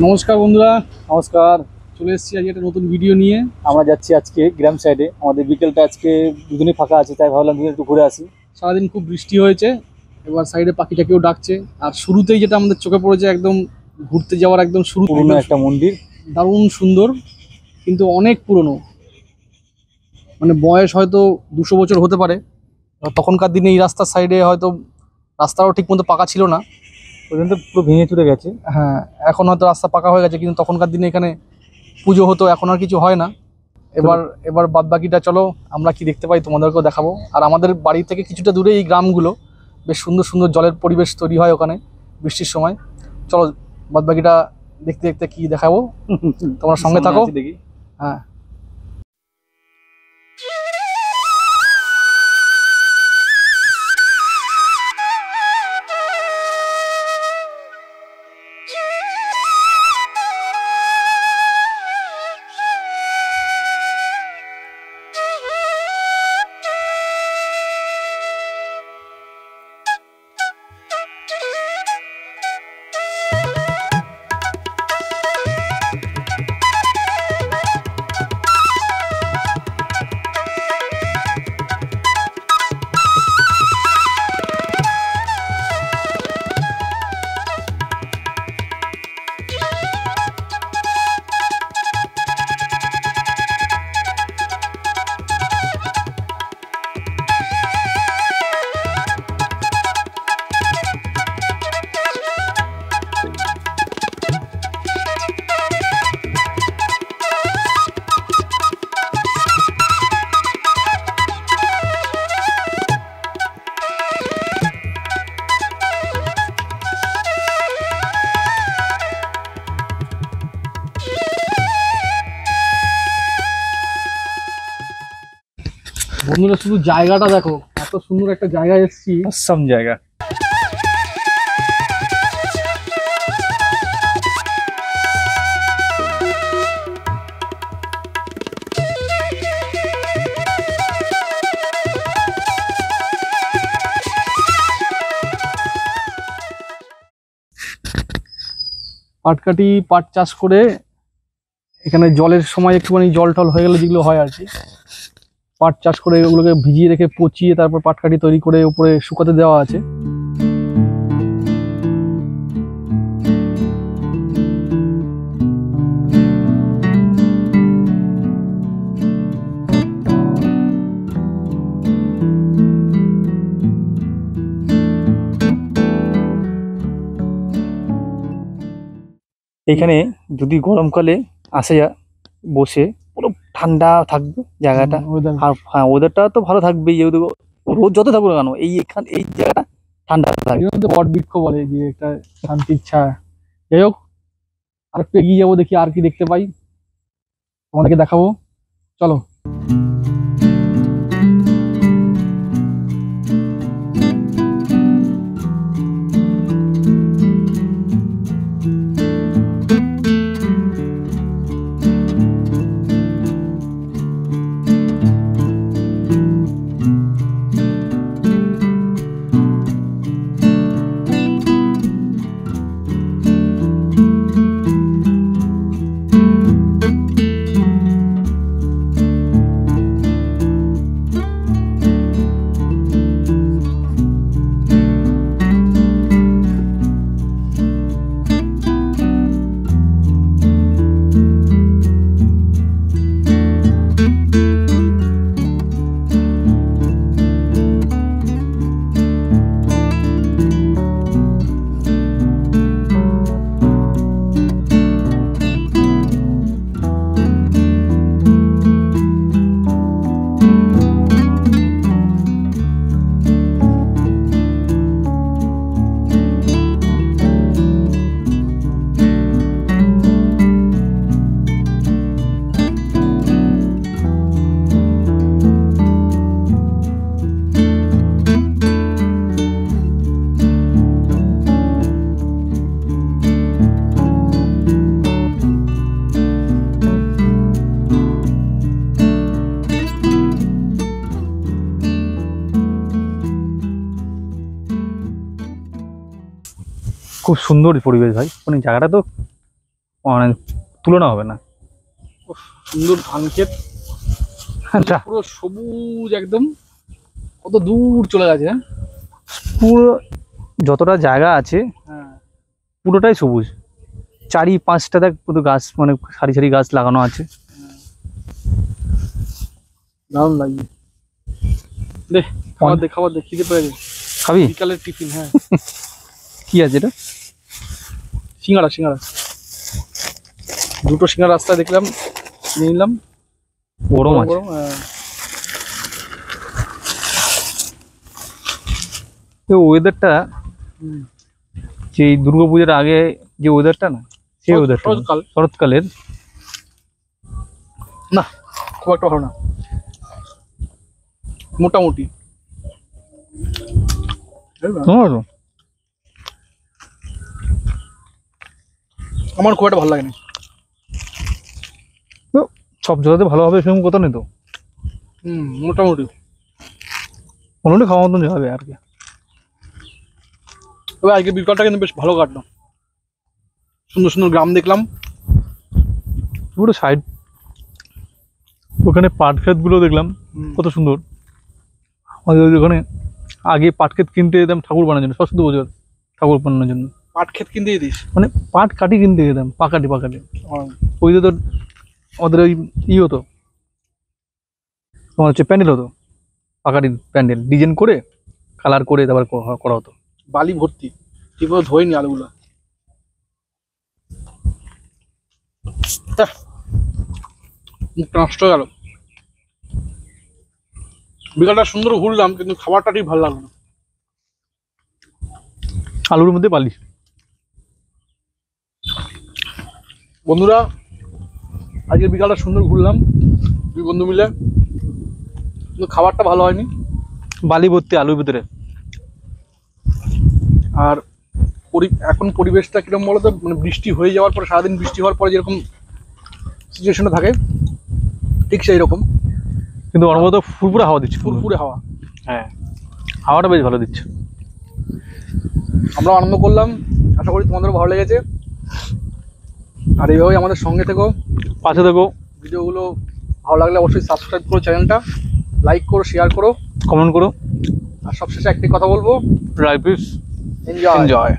নমস্কার বন্ধুরা, নমস্কার। চলে এসেছি আজকে একটা নতুন ভিডিও নিয়ে। আমরা যাচ্ছি আজকে গ্রাম সাইডে। আমাদের বিকেলটা আজকে দুদিনই ফাঁকা আছে, তাই ভাবলাম দুদিন একটু ঘুরে আসি। সারাদিন খুব বৃষ্টি হয়েছে, এবার সাইডে পাখিটাকেও ডাকছে। আর শুরুতেই যেটা আমাদের চোখে পড়েছে, একদম ঘুরতে যাওয়ার একদম শুরু, পুরনো একটা মন্দির, দারুণ সুন্দর, কিন্তু অনেক পুরনো। মানে বয়স হয়তো 200 বছর হতে পারে। তখনকার দিনে এই রাস্তার সাইডে হয়তো রাস্তাও ঠিক মতো পাকা ছিল না, পর্যন্ত পুরো ভেঙে চুরে গেছে। হ্যাঁ, এখন হয়তো রাস্তা পাকা হয়ে গেছে, কিন্তু তখনকার দিনে এখানে পুজো হতো, এখন আর কিছু হয় না। এবার বাদ বাকিটা চলো আমরা কি দেখতে পাই তোমাদেরকেও দেখাবো। আর আমাদের বাড়ি থেকে কিছুটা দূরে এই গ্রামগুলো, বেশ সুন্দর সুন্দর জলের পরিবেশ তৈরি হয় ওখানে বৃষ্টির সময়। চলো বাদ বাকিটা দেখতে দেখতে কি দেখাবো, তোমরা সঙ্গে থাকো। দেখি। হ্যাঁ, বন্ধুরা শুধু জায়গাটা দেখো, এত সুন্দর একটা জায়গায় এসেছি। অসম জায়গা। পাটকাঠি, পাট চাষ করে এখানে জলের সময় একটুখানি জল টল হয়ে গেলে যেগুলো হয় আর কি, পাট চাষ করে ওগুলোকে ভিজিয়ে রেখে পচিয়ে তারপর পাটকাঠি তৈরি করে উপরে শুকাতে দেওয়া আছে। এখানে যদি গরমকালে আসে বসে, পুরো ঠান্ডা থাকবে জায়গাটা। আর হ্যাঁ, ওয়েদারটা তো ভালো থাকবে, যেহেতু রোদ যত থাকবে না কেন, এই জায়গাটা ঠান্ডা থাকবে। বট বৃক্ষ বলে যে একটা শান্তির ছায়া। যাই হোক, আর একটু এগিয়ে যাবো, দেখি আর কি দেখতে পাই, তোমাদেরকে দেখাবো। চলো। খুব সুন্দর পরিবেশ ভাই, মানে জায়গাটা তো মানে তুলনা হবে না। উফ, সুন্দর ধান ক্ষেত, আচ্ছা, পুরো সবুজ একদম, কত দূর চলে গেছে। হ্যাঁ পুরো যতটা জায়গা আছে হ্যাঁ পুরোটাই সবুজ। চারি পাঁচটা দেখ পুরো গাছ, মানে সারি সারি গাছ লাগানো আছে। দারুণ লাগবে। দে খাবার দে, খাবার দে, খিদে পেয়ে গেছে। খাবি? বিকালের টিফিন। হ্যাঁ কি আছে এটা? সিঙ্গাড়া, সিঙ্গাড়া, দুটো সিঙ্গাড়া রাস্তায় দেখলাম, নিয়ে নিলাম। গরম আছে। গরম, হ্যাঁ। ওয়েদারটা হুম। যে দুর্গাপূজার আগে যে ওয়েদারটা না, সেই ওয়েদারটা শরৎকাল। শরৎকালের না খুব একটা ভালো না, মোটামুটি। আমার খুব একটা ভালো লাগে না। সব জায়গাতে ভালো হবে সেরকম কথা নেই তো, মোটামুটি। মোটামুটি খাওয়া মতন যাবে আর কি। তবে আজকে বিকালটা কিন্তু বেশ ভালো কাটলো, সুন্দর সুন্দর গ্রাম দেখলাম। পুরো সাইড, ওখানে পাট ক্ষেত গুলো দেখলাম কত সুন্দর। আমাদের ওখানে আগে পাট ক্ষেত কিনতে যেতাম ঠাকুর বানানোর জন্য, সরস্বতী পুজোর ঠাকুর বানানোর জন্য। পাট ক্ষেত কিনতে দিস? মানে পাট কাটি কিনতে যেতাম, পাকাটি পাকাটি। ওই যে তোর আমাদের ওই হতো তোমার হচ্ছে প্যান্ডেল হতো, পাকাটি প্যান্ডেল ডিজাইন করে কালার করে তারপর করা হতো। বালি ভর্তি, ঠিকমতো ধোয়নি আলুগুলো। মুখটা নষ্ট হয়ে গেল। বিকালটা সুন্দর ঘুরলাম কিন্তু খাবারটা ঠিক ভালো লাগলো না। আলুর মধ্যে বালি। বন্ধুরা আজকে বিকালটা সুন্দর ঘুরলাম দুই বন্ধু মিলে, কিন্তু খাবারটা ভালো হয়নি, বালি ভর্তি আলুর ভিতরে। আর এখন পরিবেশটা কিরকম বলতো, মানে বৃষ্টি হয়ে যাওয়ার পরে, সারাদিন বৃষ্টি হওয়ার পরে যেরকম সিচুয়েশনটা থাকে ঠিক সেই রকম, কিন্তু ওর মতো ফুরফুরে হাওয়া দিচ্ছে, ফুরফুরে হাওয়া। হ্যাঁ হাওয়াটা বেশ ভালো দিচ্ছে। আমরা আনন্দ করলাম, আশা করি তোমাদেরও ভালো লেগেছে। আর এইভাবেই আমাদের সঙ্গে থেকো, পাশে থেকো। ভিডিওগুলো ভালো লাগলে অবশ্যই সাবস্ক্রাইব করো চ্যানেলটা, লাইক করো, শেয়ার করো, কমেন্ট করো। আর সবশেষে একটি কথা বলবো, লাইফ ইজ এনজয়।